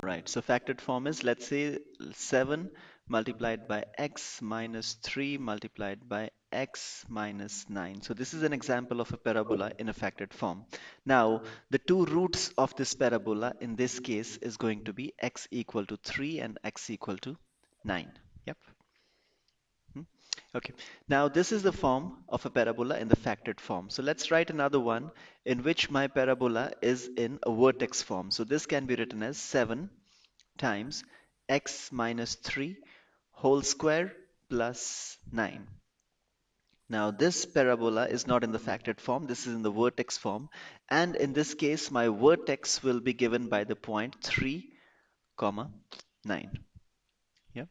Right, so factored form is, let's say, 7 multiplied by x minus 3 multiplied by x minus 9. So this is an example of a parabola in a factored form. Now, the two roots of this parabola in this case is going to be x equal to 3 and x equal to 9. Yep. Hmm. Okay, now this is the form of a parabola in the factored form. So let's write another one in which my parabola is in a vertex form. So this can be written as 7 times x minus 3 whole square plus 9. Now this parabola is not in the factored form, this is in the vertex form, and in this case my vertex will be given by the point 3 comma 9. Yeah.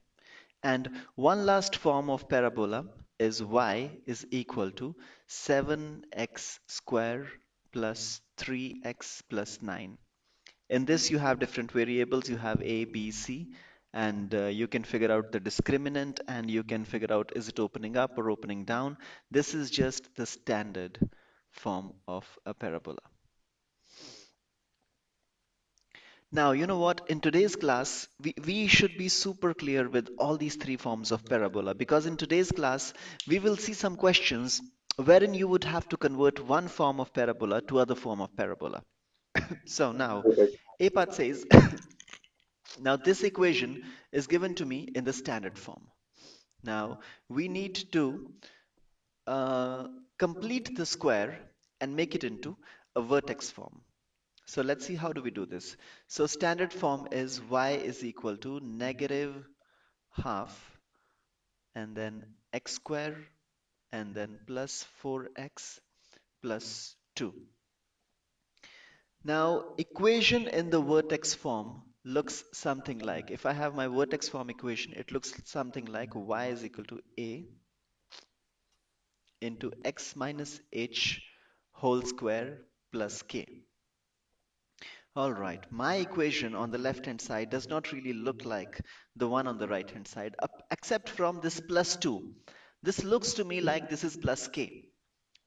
And one last form of parabola is y is equal to 7x square plus 3x plus 9. In this, you have different variables. You have A, B, C, and you can figure out the discriminant and you can figure out is it opening up or opening down. This is just the standard form of a parabola. Now, you know what? In today's class, we should be super clear with all these three forms of parabola because in today's class, we will see some questions wherein you would have to convert one form of parabola to other form of parabola. So now, Perfect. A part says, now this equation is given to me in the standard form. Now we need to uh, complete the square and make it into a vertex form. So let's see how do we do this. So standard form is y is equal to negative half and then x square and then plus 4x plus 2. Now, equation in the vertex form looks something like, if I have my vertex form equation, it looks something like y is equal to a into x minus h whole square plus k. All right, my equation on the left hand side does not really look like the one on the right hand side, except from this plus 2. This looks to me like this is plus k.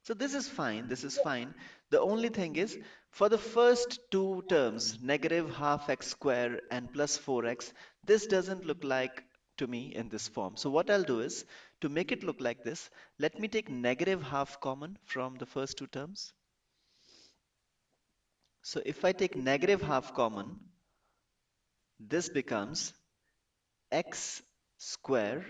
So this is fine, this is fine. The only thing is, for the first two terms, negative half x square and plus 4x, this doesn't look like to me in this form. So what I'll do is, to make it look like this, let me take negative half common from the first two terms. So if I take negative half common, this becomes x square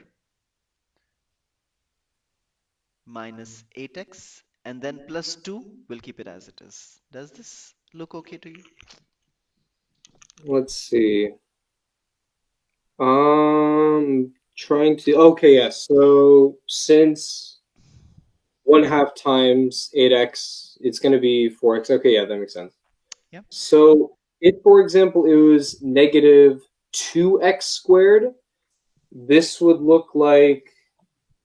minus 8x and then plus 2, we'll keep it as it is. Does this look okay to you? Let's see. Trying to. Okay, yes. So since 1/2 times 8x, it's going to be 4x. Okay, yeah, that makes sense. Yeah. So if, for example, it was negative 2x squared, this would look like.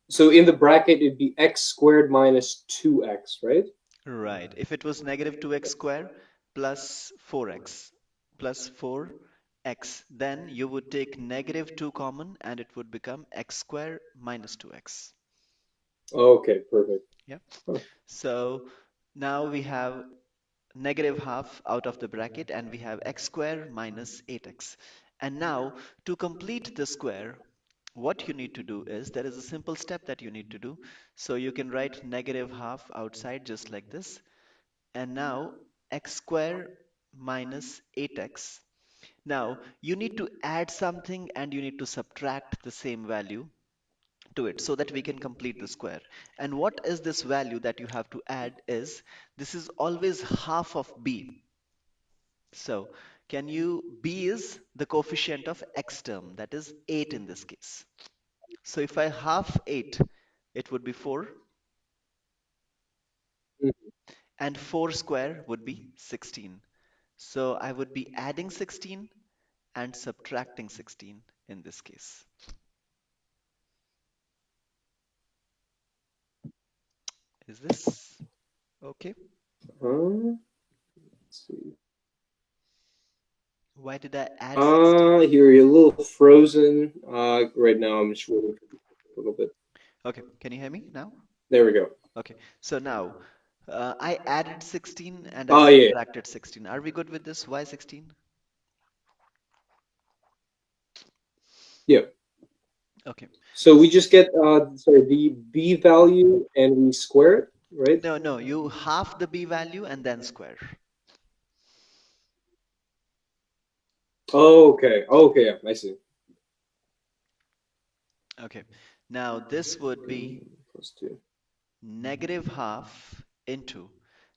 So in the bracket, it'd be x squared minus 2x, right? Right. If it was negative 2x square plus 4x plus 4x, then you would take negative 2 common and it would become x square minus 2x. Okay, perfect. Yeah. Huh. So now we have negative half out of the bracket and we have x square minus 8x. And now to complete the square, what you need to do is there is a simple step that you need to do. So you can write negative half outside just like this. And now x square minus 8x. Now you need to add something and you need to subtract the same value to it so that we can complete the square. And what is this value that you have to add is this is always half of b. So can you, b is the coefficient of x term, that is 8 in this case. So if I half 8, it would be 4 Mhm. and 4 square would be 16. So I would be adding 16 and subtracting 16 in this case. Is this okay? Let's see. Why did I add 16? You're a little frozen. Right now I'm just waiting for a little bit. Okay, can you hear me now? There we go. Okay, so now I added 16 and I Oh yeah, subtracted 16. Are we good with this? Why 16? yeah. Okay. So we just get sorry the b value and we square it, right? No, no, you half the b value and then square. Oh, okay. Oh, okay, yeah, I see. Okay. Now this would be Plus two. negative half into.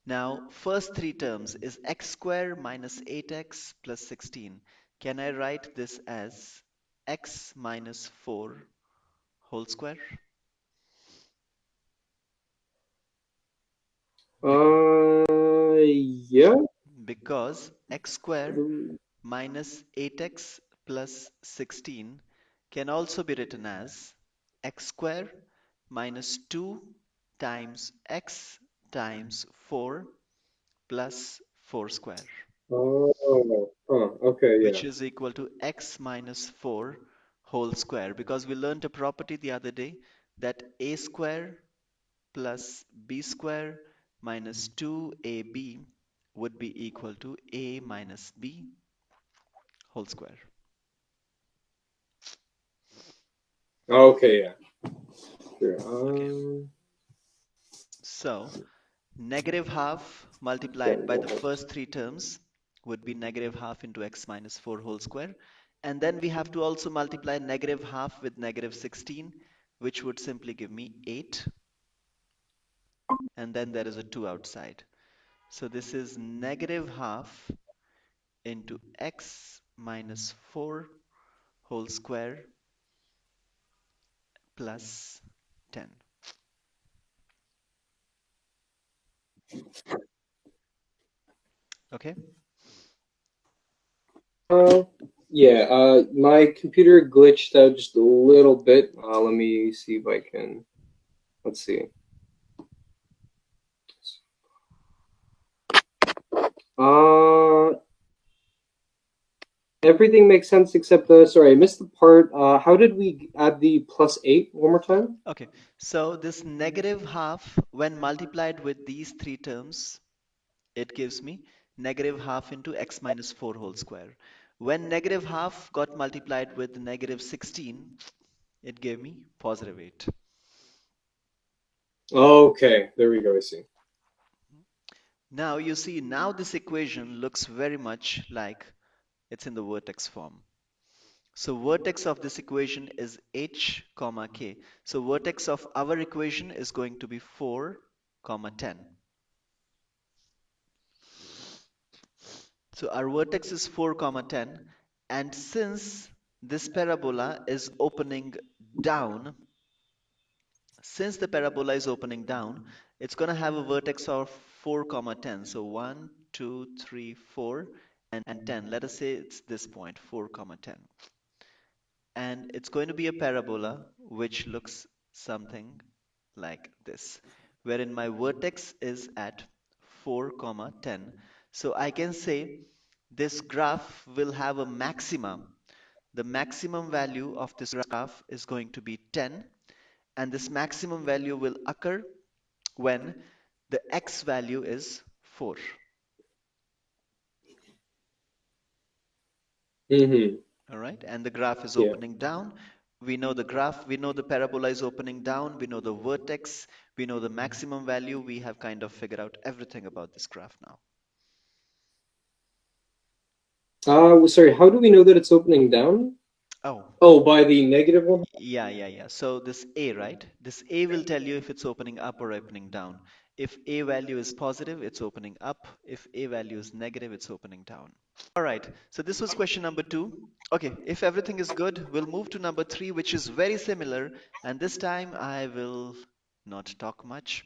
Now, first three terms is x squared minus 8x plus 16. Can I write this as x minus 4 whole square? Be- Yeah. because x squared minus 8x plus 16 can also be written as x squared minus 2 times x times 4 plus 4 square, Oh, okay, yeah. which is equal to x minus 4 whole square, because we learned a property the other day that a square plus b square minus 2ab would be equal to a minus b whole square. Okay, yeah. Sure. Okay, so negative half multiplied by the first three terms would be negative half into x minus 4 whole square. And then we have to also multiply negative half with negative 16, which would simply give me 8. And then there is a 2 outside. So this is negative half into x minus 4 whole square plus 10. Okay? Uh, yeah. My computer glitched out just a little bit. Let me see if I can. Let's see. Uh, Everything makes sense except the. Sorry, I missed the part. How did we add the plus eight one more time? Okay, so this negative half, when multiplied with these three terms, it gives me negative half into x minus 4 whole square. When negative half got multiplied with negative 16, it gave me positive 8. Okay, there we go. I see. Now you see, now this equation looks very much like it's in the vertex form. So vertex of this equation is h comma k. So vertex of our equation is going to be 4 comma 10. So our vertex is 4 comma 10, and since this parabola is opening down, since the parabola is opening down, it's going to have a vertex of 4 comma 10. So 1, 2, 3, 4, and 10. Let us say it's this point, 4 comma 10. And it's going to be a parabola which looks something like this, wherein my vertex is at 4 comma 10. So I can say this graph will have a maxima. The maximum value of this graph is going to be 10, and this maximum value will occur when the x value is 4. Mm-hmm. All right, and the graph is Yeah. opening down. We know the graph, we know the parabola is opening down, we know the vertex, we know the maximum value. We have kind of figured out everything about this graph now. Sorry. How do we know that it's opening down? Oh, Oh, by the negative one. yeah. So this A, right? This A will tell you if it's opening up or opening down. If A value is positive, it's opening up. If A value is negative, it's opening down. All right, so this was question number 2. Okay, if everything is good, we'll move to number 3, which is very similar. And this time I will not talk much.